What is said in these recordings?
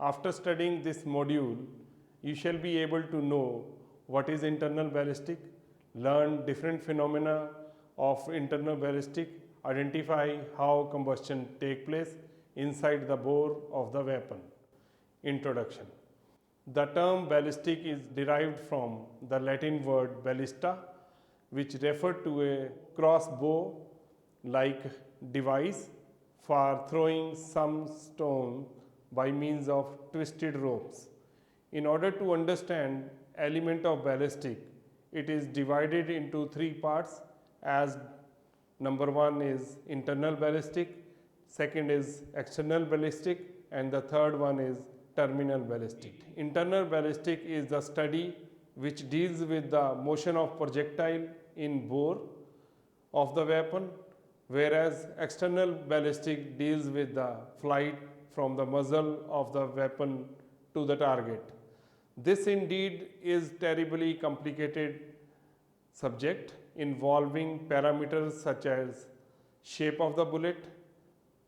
After studying this module, you shall be able to know what is internal ballistic, learn different phenomena of internal ballistic, identify how combustion take place inside the bore of the weapon. Introduction. The term ballistic is derived from the Latin word ballista, which referred to a crossbow like device for throwing some stone by means of twisted ropes. In order to understand element of ballistic, it is divided into three parts as number one is internal ballistic, second is external ballistic, and the third one is terminal ballistic. Internal ballistic is the study which deals with the motion of projectile in bore of the weapon, whereas external ballistic deals with the flight from the muzzle of the weapon to the target. This indeed is terribly complicated subject involving parameters such as shape of the bullet,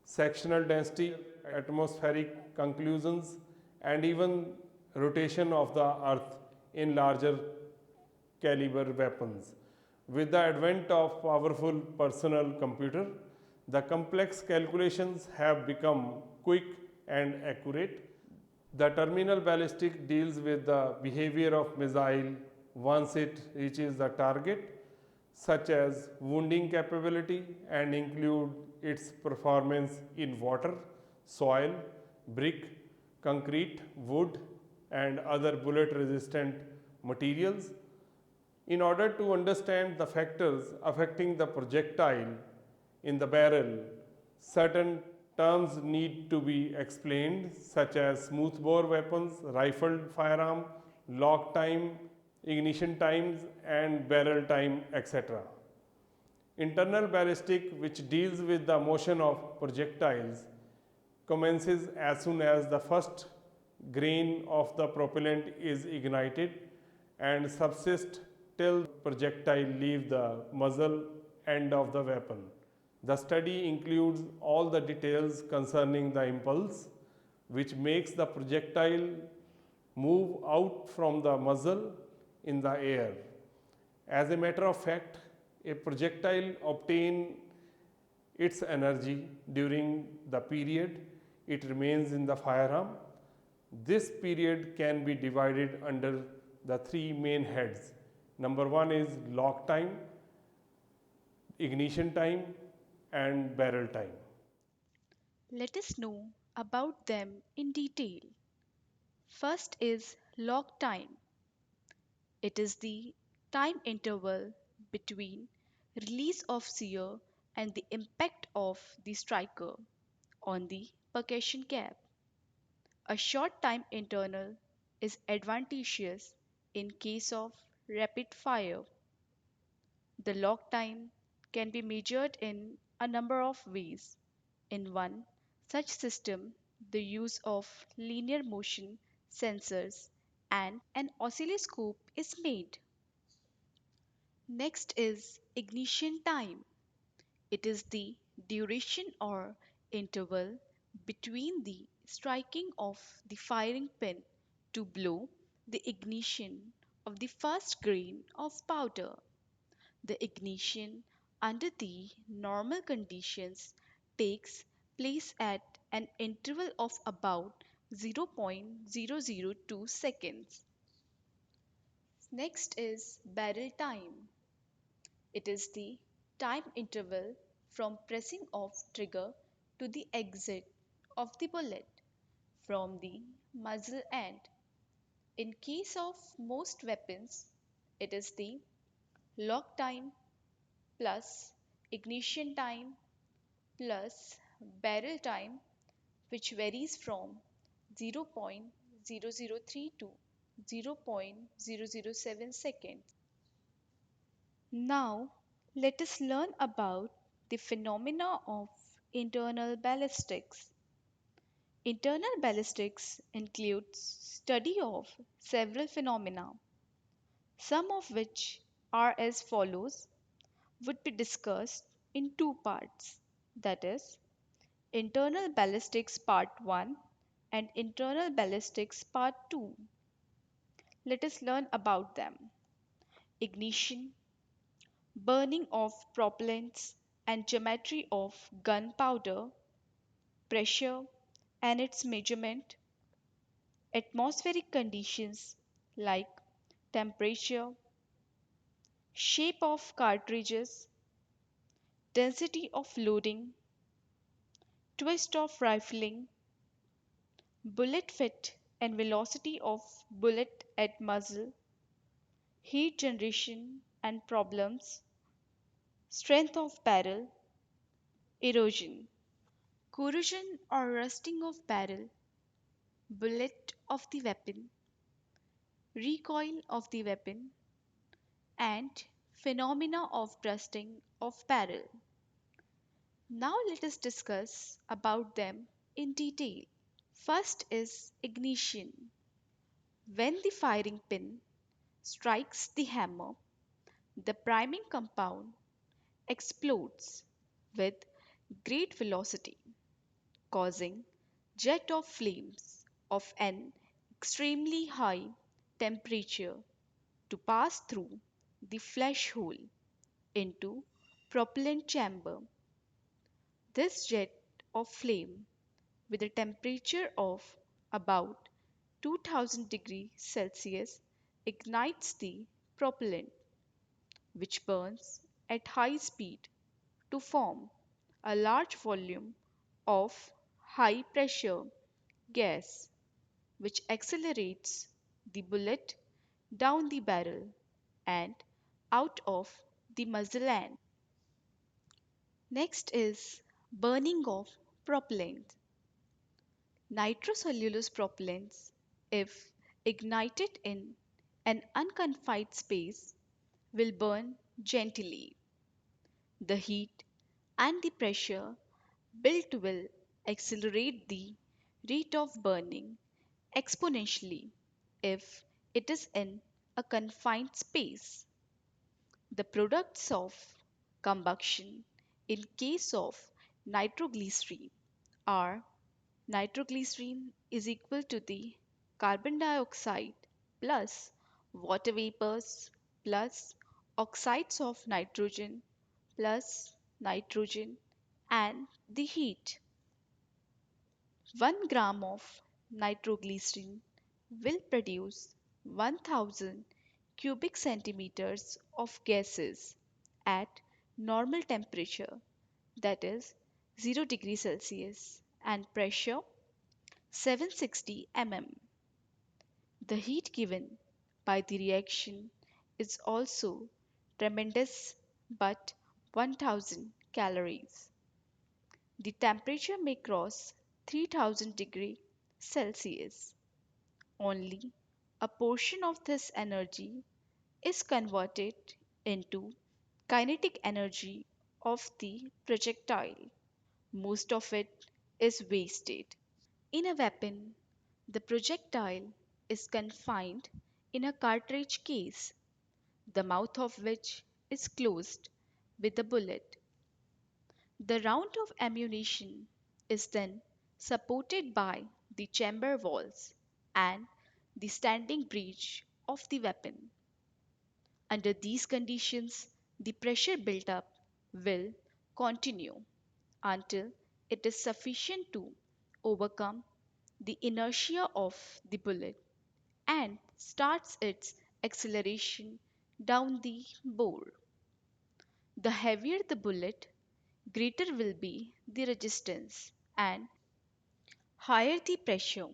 sectional density, atmospheric conclusions, and even rotation of the earth in larger caliber weapons. With the advent of powerful personal computer, the complex calculations have become quick and accurate. The terminal ballistic deals with the behavior of missile once it reaches the target, such as wounding capability, and include its performance in water, soil, brick, concrete, wood, and other bullet resistant materials. In order to understand the factors affecting the projectile in the barrel, certain terms need to be explained, such as smoothbore weapons, rifled firearm, lock time, ignition times, and barrel time, etc. Internal ballistic, which deals with the motion of projectiles, commences as soon as the first grain of the propellant is ignited and subsists till projectile leave the muzzle end of the weapon. The study includes all the details concerning the impulse, which makes the projectile move out from the muzzle in the air. As a matter of fact, a projectile obtains its energy during the period it remains in the firearm. This period can be divided under the three main heads. Number one is lock time, ignition time, and barrel time. Let us know about them in detail. First is lock time. It is the time interval between release of sear and the impact of the striker on the percussion cap. A short time interval is advantageous in case of rapid fire. The lock time can be measured in a number of ways. In one such system, the use of linear motion sensors and an oscilloscope is made. Next is ignition time. It is the duration or interval between the striking of the firing pin to blow the ignition of the first grain of powder. The ignition under the normal conditions takes place at an interval of about 0.002 seconds. Next is barrel time. It is the time interval from pressing of trigger to the exit of the bullet from the muzzle end. In case of most weapons, it is the lock time plus ignition time plus barrel time, which varies from 0.003 to 0.007 seconds. Now, let us learn about the phenomena of internal ballistics. Internal ballistics includes study of several phenomena, some of which are as follows would be discussed in two parts, that is internal ballistics part 1 and internal ballistics part 2. Let us learn about them. Ignition, burning of propellants and geometry of gunpowder, pressure and its measurement, atmospheric conditions like temperature, shape of cartridges, density of loading, twist of rifling, bullet fit and velocity of bullet at muzzle, heat generation and problems, strength of barrel, erosion, corrosion or rusting of barrel, bullet of the weapon, recoil of the weapon, and phenomena of bursting of barrel. Now let us discuss about them in detail. First is ignition. When the firing pin strikes the hammer, the priming compound explodes with great velocity, causing jet of flames of an extremely high temperature to pass through the flash hole into propellant chamber. This jet of flame with a temperature of about 2000 degrees Celsius ignites the propellant, which burns at high speed to form a large volume of high pressure gas, which accelerates the bullet down the barrel and out of the muzzle end. Next is burning of propellant. Nitrocellulose propellants, if ignited in an unconfined space, will burn gently. The heat and the pressure built will accelerate the rate of burning exponentially if it is in a confined space. The products of combustion in case of nitroglycerin are nitroglycerin is equal to the carbon dioxide plus water vapors plus oxides of nitrogen plus nitrogen and the heat. 1 gram of nitroglycerin will produce 1000 cubic centimeters of gases at normal temperature, that is 0 degrees Celsius, and pressure 760 mm. The heat given by the reaction is also tremendous but 1000 calories. The temperature may cross 3000 degrees Celsius. Only a portion of this energy is converted into kinetic energy of the projectile. Most of it is wasted. In a weapon, the projectile is confined in a cartridge case, the mouth of which is closed with a bullet. The round of ammunition is then supported by the chamber walls and the standing breech of the weapon. Under these conditions, the pressure built up will continue until it is sufficient to overcome the inertia of the bullet and starts its acceleration down the bore. The heavier the bullet, greater will be the resistance and higher the pressure.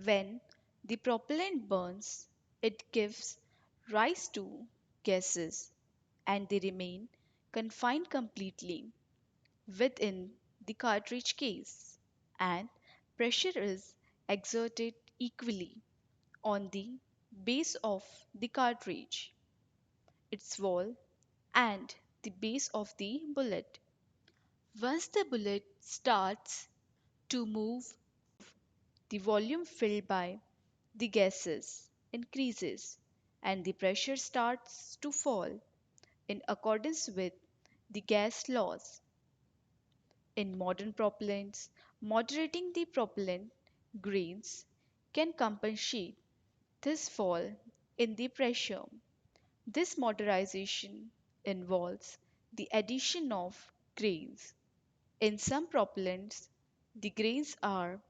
When the propellant burns, it gives rise to gases and they remain confined completely within the cartridge case, and pressure is exerted equally on the base of the cartridge, its wall, and the base of the bullet. Once the bullet starts to move, the volume filled by the gases increases and the pressure starts to fall in accordance with the gas laws. In modern propellants, moderating the propellant grains can compensate this fall in the pressure. This modernization involves the addition of grains. In some propellants, the grains are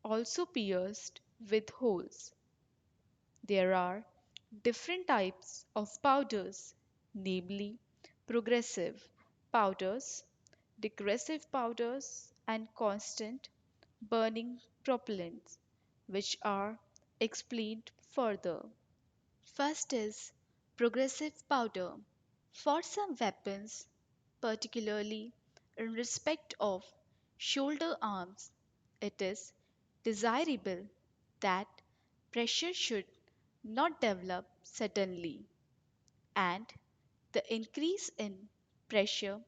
also pierced with holes. There are different types of powders, namely progressive powders, digressive powders, and constant burning propellants, which are explained further. First is progressive powder. For some weapons, particularly in respect of shoulder arms, it is desirable that pressure should not develop suddenly, and the increase in pressure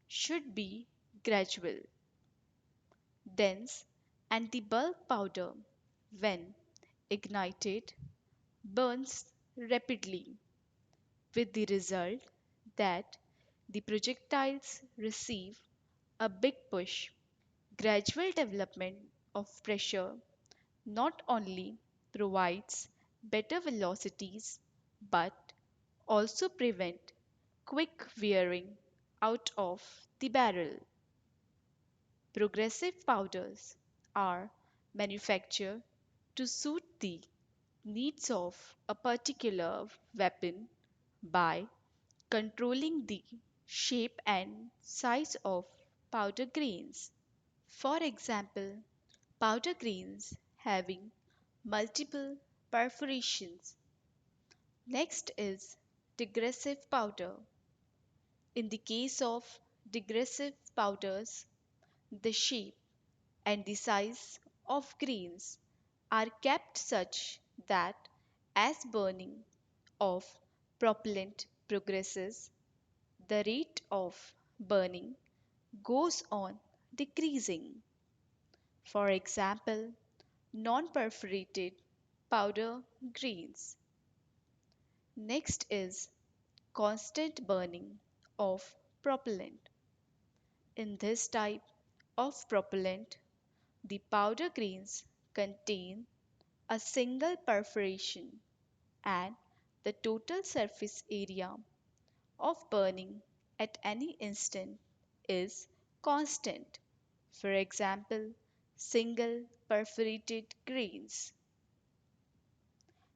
should be gradual. Dense and the bulk powder, when ignited, burns rapidly, with the result that the projectiles receive a big push. Gradual development of pressure not only provides better velocities but also prevent quick wearing out of the barrel. Progressive powders are manufactured to suit the needs of a particular weapon by controlling the shape and size of powder grains. For example, powder grains having multiple perforations. Next is digressive powder. In the case of digressive powders, the shape and the size of grains are kept such that as burning of propellant progresses, the rate of burning goes on decreasing. For example, non perforated powder grains. Next is constant burning of propellant. In this type of propellant, the powder grains contain a single perforation and the total surface area of burning at any instant is constant. For example, single perforated grains.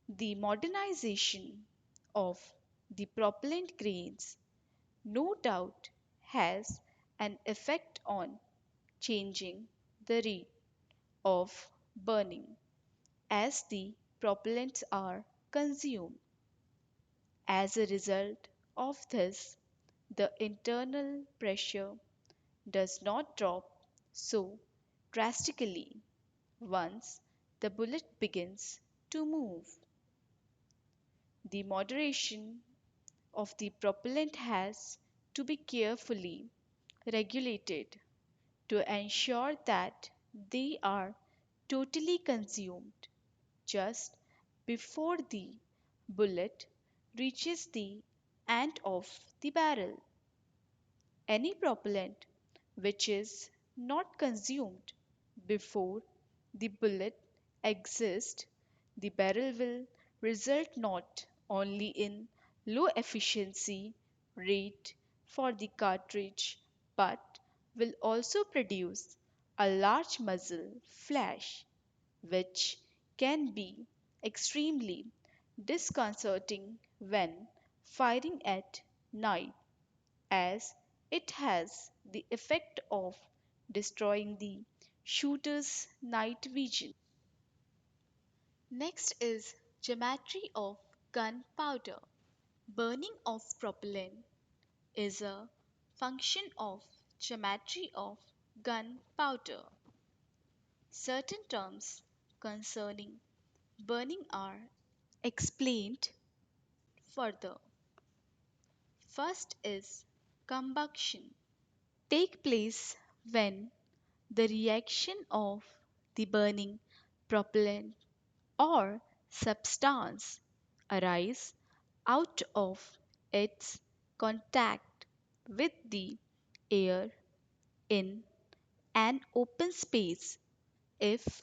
The modernization of the propellant grains no doubt has an effect on changing the rate of burning as the propellants are consumed. As a result of this, the internal pressure does not drop so drastically once the bullet begins to move. The moderation of the propellant has to be carefully regulated to ensure that they are totally consumed just before the bullet reaches the end of the barrel. Any propellant which is not consumed before the bullet exits the barrel will result not only in low efficiency rate for the cartridge but will also produce a large muzzle flash which can be extremely disconcerting when firing at night as it has the effect of destroying the shooter's night vision. Next is geometry of gunpowder. Burning of propellant is a function of geometry of gunpowder. Certain terms concerning burning are explained further. First is combustion. Take place when the reaction of the burning propellant or substance arise out of its contact with the air in an open space. If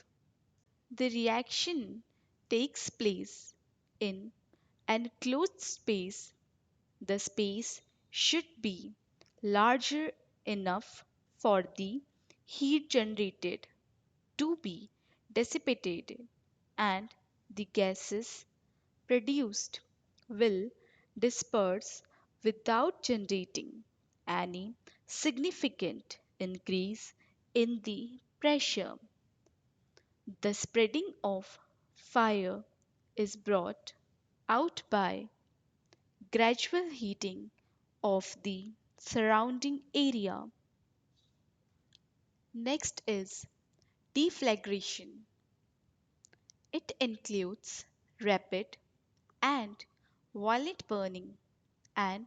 The reaction takes place in an enclosed space. The space should be larger enough for the heat generated to be dissipated, and the gases produced will disperse without generating any significant increase in the pressure. The spreading of fire is brought out by gradual heating of the surrounding area. Next is deflagration. It includes rapid and violent burning and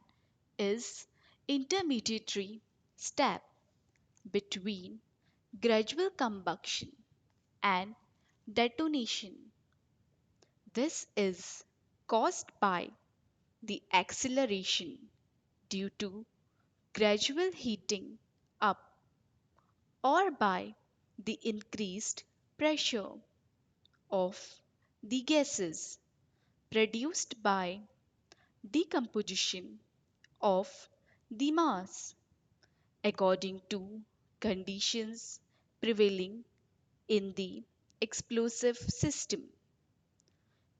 is intermediary step between gradual combustion and detonation. This is caused by the acceleration due to gradual heating up or by the increased pressure of the gases produced by decomposition of the mass according to conditions prevailing in the explosive system.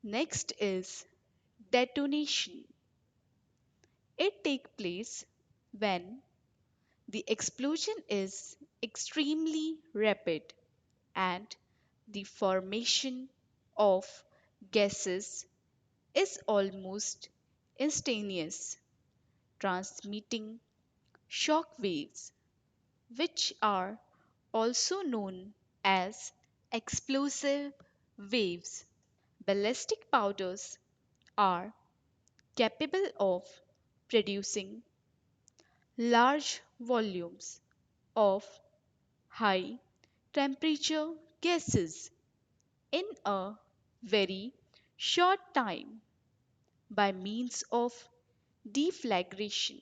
Next is detonation. It takes place when the explosion is extremely rapid and the formation of gases is almost instantaneous, transmitting shock waves, which are also known as explosive waves. Ballistic powders are capable of producing large volumes of high temperature gases in a very short time by means of deflagration.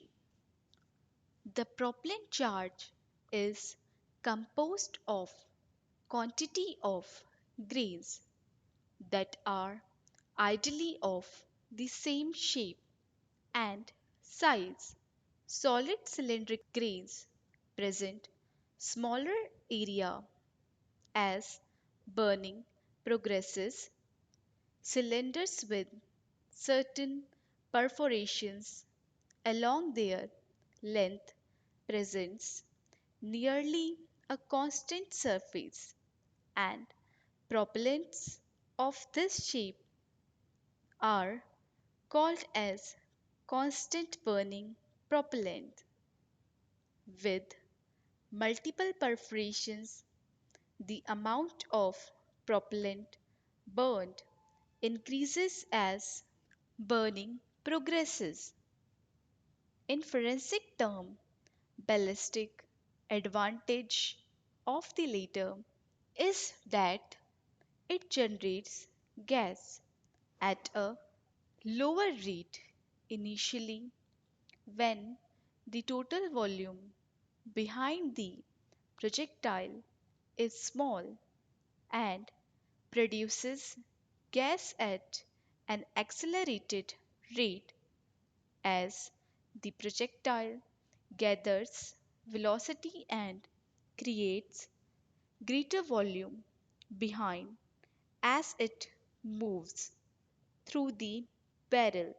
The propellant charge is composed of quantity of grains that are ideally of the same shape and size. Solid cylindrical grains present smaller area as burning progresses. Cylinders with certain perforations along their length presents nearly a constant surface, and propellants of this shape are called as constant burning propellant. With multiple perforations, the amount of propellant burned increases as burning progresses. In forensic term, ballistic advantage of the latter is that it generates gas at a lower rate initially when the total volume behind the projectile is small and produces gas at an accelerated rate as the projectile gathers velocity and creates greater volume behind as it moves through the barrel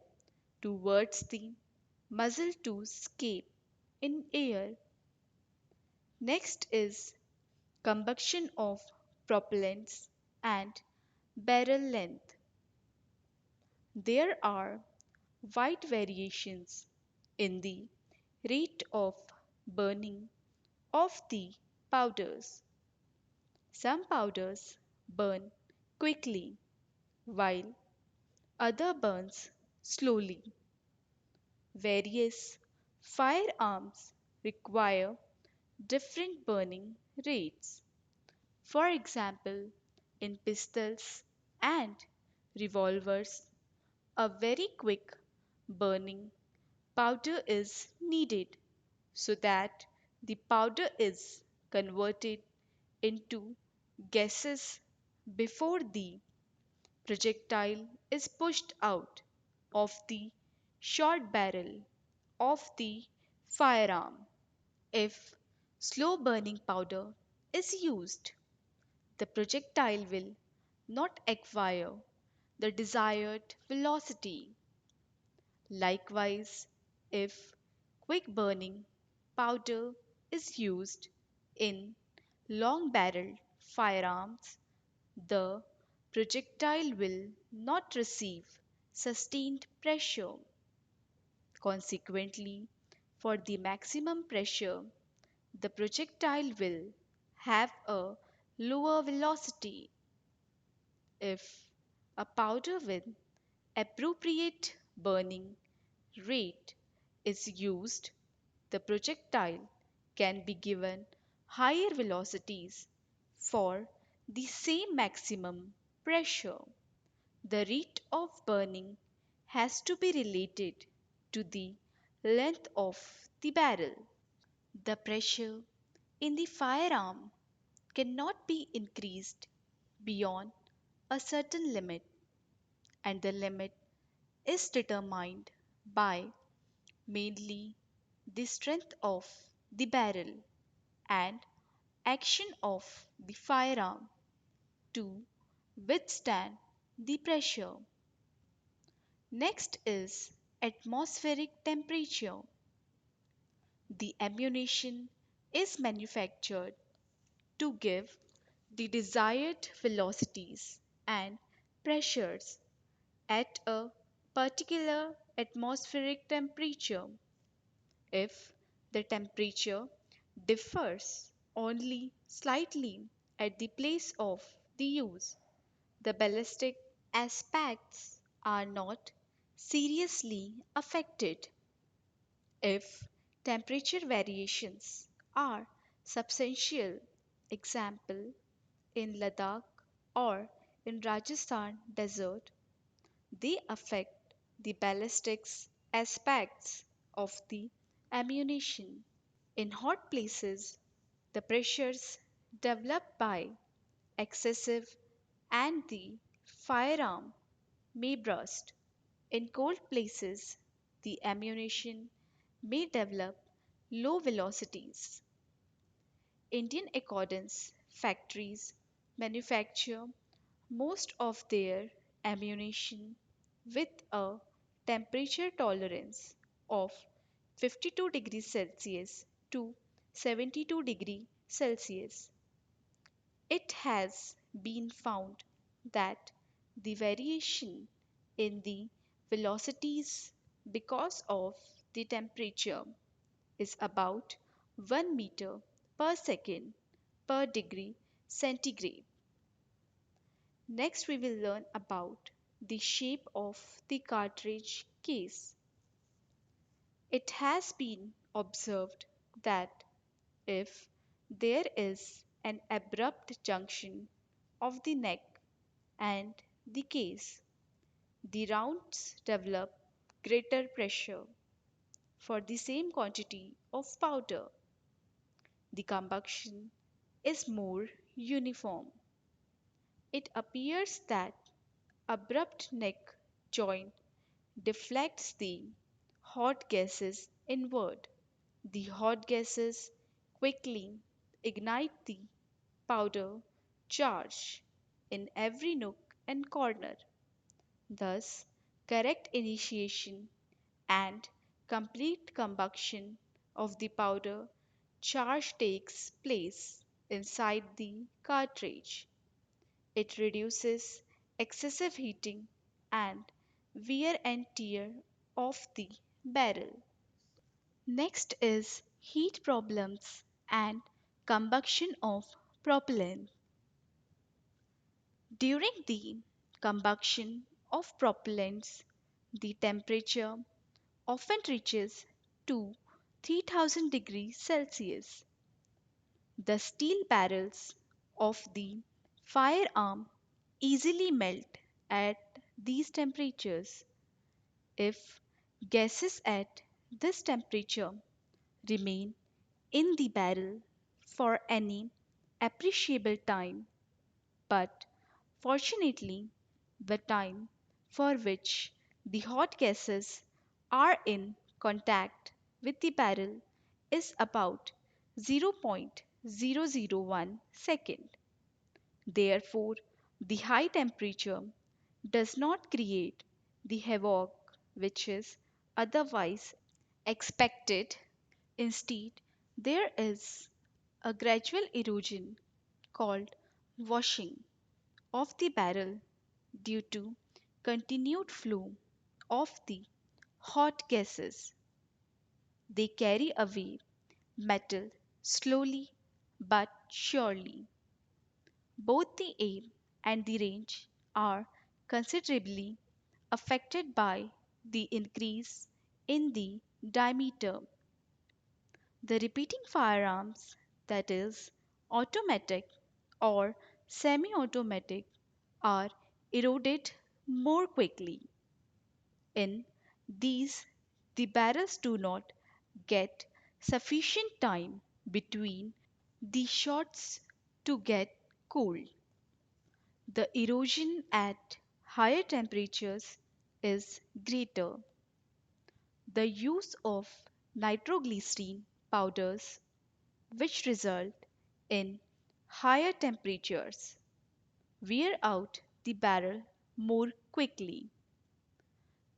towards the muzzle to escape in air. Next is combustion of propellants and barrel length. There are wide variations in the rate of burning of the powders. Some powders burn quickly while other burns slowly. Various firearms require different burning rates. For example, in pistols and revolvers, a very quick burning powder is needed so that the powder is converted into gases before the projectile is pushed out of the short barrel of the firearm. If slow burning powder is used, the projectile will not acquire the desired velocity. Likewise, if quick burning powder is used in long barreled firearms, the projectile will not receive sustained pressure. Consequently, for the maximum pressure, the projectile will have a lower velocity. If a powder with appropriate burning rate is used, the projectile can be given higher velocities for the same maximum pressure. The rate of burning has to be related to the length of the barrel. The pressure in the firearm cannot be increased beyond a certain limit, and the limit is determined by mainly the strength of the barrel and action of the firearm to withstand the pressure. Next is atmospheric temperature. The ammunition is manufactured to give the desired velocities and pressures at a particular atmospheric temperature. If the temperature differs only slightly at the place of the use, the ballistic aspects are not seriously affected. If temperature variations are substantial, example in Ladakh or in Rajasthan desert, they affect the ballistics aspects of the ammunition. In hot places, the pressures developed by excessive and the firearm may burst. In cold places, the ammunition may develop low velocities. Indian Accordance factories manufacture most of their ammunition with a temperature tolerance of 52 degrees Celsius to 72 degrees Celsius. It has been found that the variation in the velocities because of the temperature is about 1 meter per second per degree centigrade. Next, we will learn about the shape of the cartridge case. It has been observed that if there is an abrupt junction of the neck and the case, the rounds develop greater pressure for the same quantity of powder. The combustion is more uniform. It appears that abrupt neck joint deflects the hot gases inward. The hot gases quickly ignite the powder charge in every nook and corner. Thus, correct initiation and complete combustion of the powder charge takes place inside the cartridge. It reduces excessive heating and wear and tear of the barrel. Next is heat problems and combustion of propellant. During the combustion of propellants, the temperature often reaches to 3000 degrees Celsius. The steel barrels of the firearm easily melt at these temperatures. If gases at this temperature remain in the barrel for any appreciable time but Fortunately, the time for which the hot gases are in contact with the barrel is about 0.001 second. Therefore, the high temperature does not create the havoc which is otherwise expected. Instead, there is a gradual erosion called washing of the barrel due to continued flow of the hot gases. They carry away metal slowly but surely. Both the aim and the range are considerably affected by the increase in the diameter. The repeating firearms, that is, automatic or semi automatic, are eroded more quickly. In these, the barrels do not get sufficient time between the shots to get cooled. The erosion at higher temperatures is greater. The use of nitroglycerin powders, which result in higher temperatures, wear out the barrel more quickly.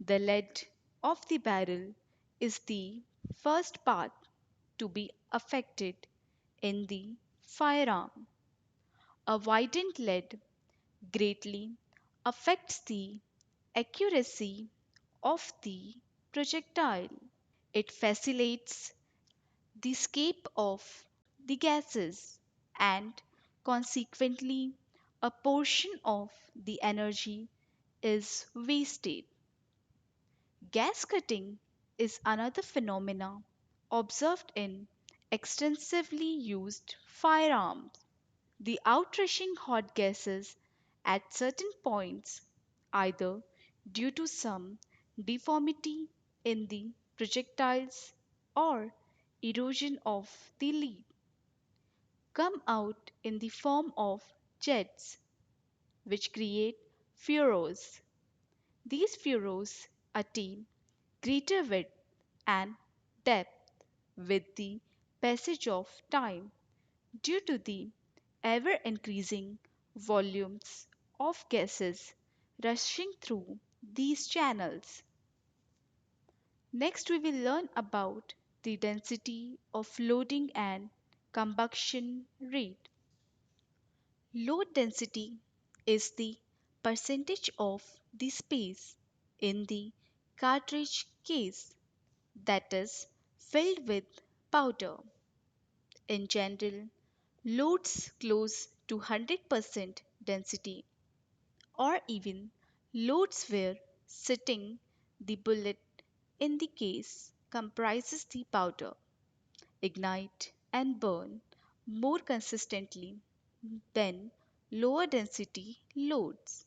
The lead of the barrel is the first part to be affected in the firearm. A widened lead greatly affects the accuracy of the projectile. It facilitates the escape of the gases and consequently a portion of the energy is wasted. Gas cutting is another phenomena observed in extensively used firearms. The outrushing hot gases at certain points, either due to some deformity in the projectiles or erosion of the lead, come out in the form of jets, which create furrows. These furrows attain greater width and depth with the passage of time due to the ever increasing volumes of gases rushing through these channels. Next, we will learn about the density of loading and combustion rate. Load density is the percentage of the space in the cartridge case that is filled with powder. In general, loads close to 100% density or even loads where sitting the bullet in the case comprises the powder, ignite and burn more consistently than lower density loads.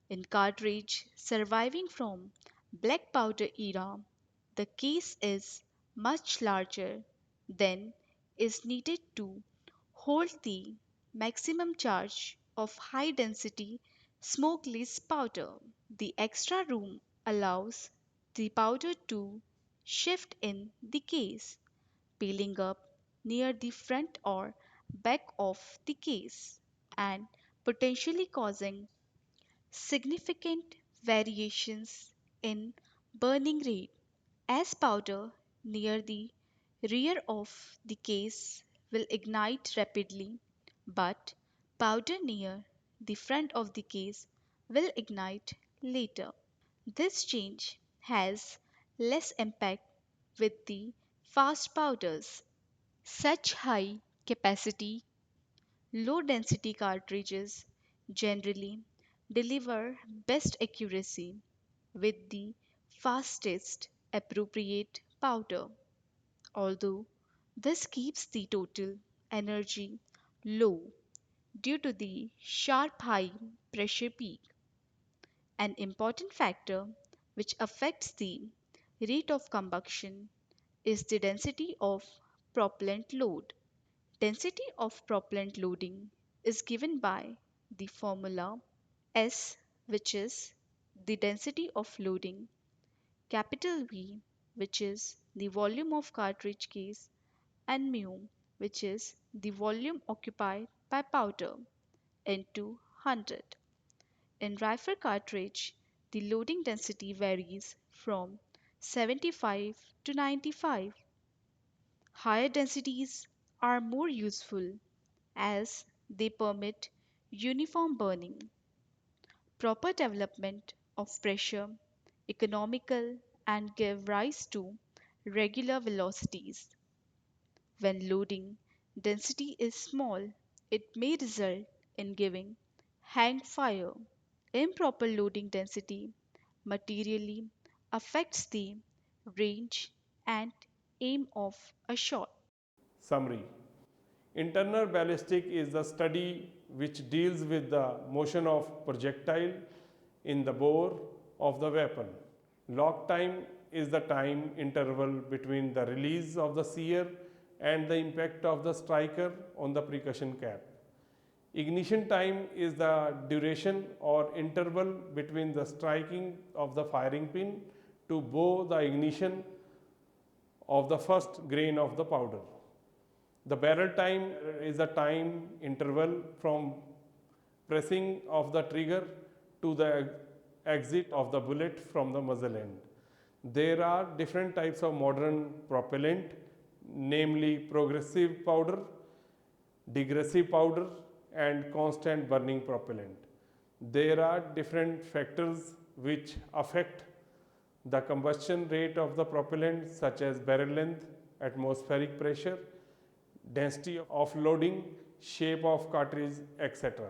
In cartridge surviving from black powder era, the case is much larger than is needed to hold the maximum charge of high density smokeless powder. The extra room allows the powder to shift in the case, peeling up near the front or back of the case and potentially causing significant variations in burning rate. As powder near the rear of the case will ignite rapidly, but powder near the front of the case will ignite later. This change has less impact with the fast powders. Such high capacity, low density cartridges generally deliver best accuracy with the fastest appropriate powder, although this keeps the total energy low due to the sharp high pressure peak. An important factor which affects the rate of combustion is the density of propellant load. Density of propellant loading is given by the formula S, which is the density of loading, capital V, which is the volume of cartridge case, and mu, which is the volume occupied by powder, into 100. In rifle cartridge, the loading density varies from 75 to 95. Higher densities are more useful as they permit uniform burning, proper development of pressure, economical, and give rise to regular velocities. When loading density is small, it may result in giving hang fire. Improper loading density materially affects the range and aim of a shot. Summary. Internal ballistic is the study which deals with the motion of projectile in the bore of the weapon. Lock time is the time interval between the release of the sear and the impact of the striker on the percussion cap. Ignition time is the duration or interval between the striking of the firing pin to bow the ignition of the first grain of the powder. The barrel time is the time interval from pressing of the trigger to the exit of the bullet from the muzzle end. There are different types of modern propellant, namely progressive powder, digressive powder, and constant burning propellant. There are different factors which affect the combustion rate of the propellant, such as barrel length, atmospheric pressure, density of loading, shape of cartridge, etc.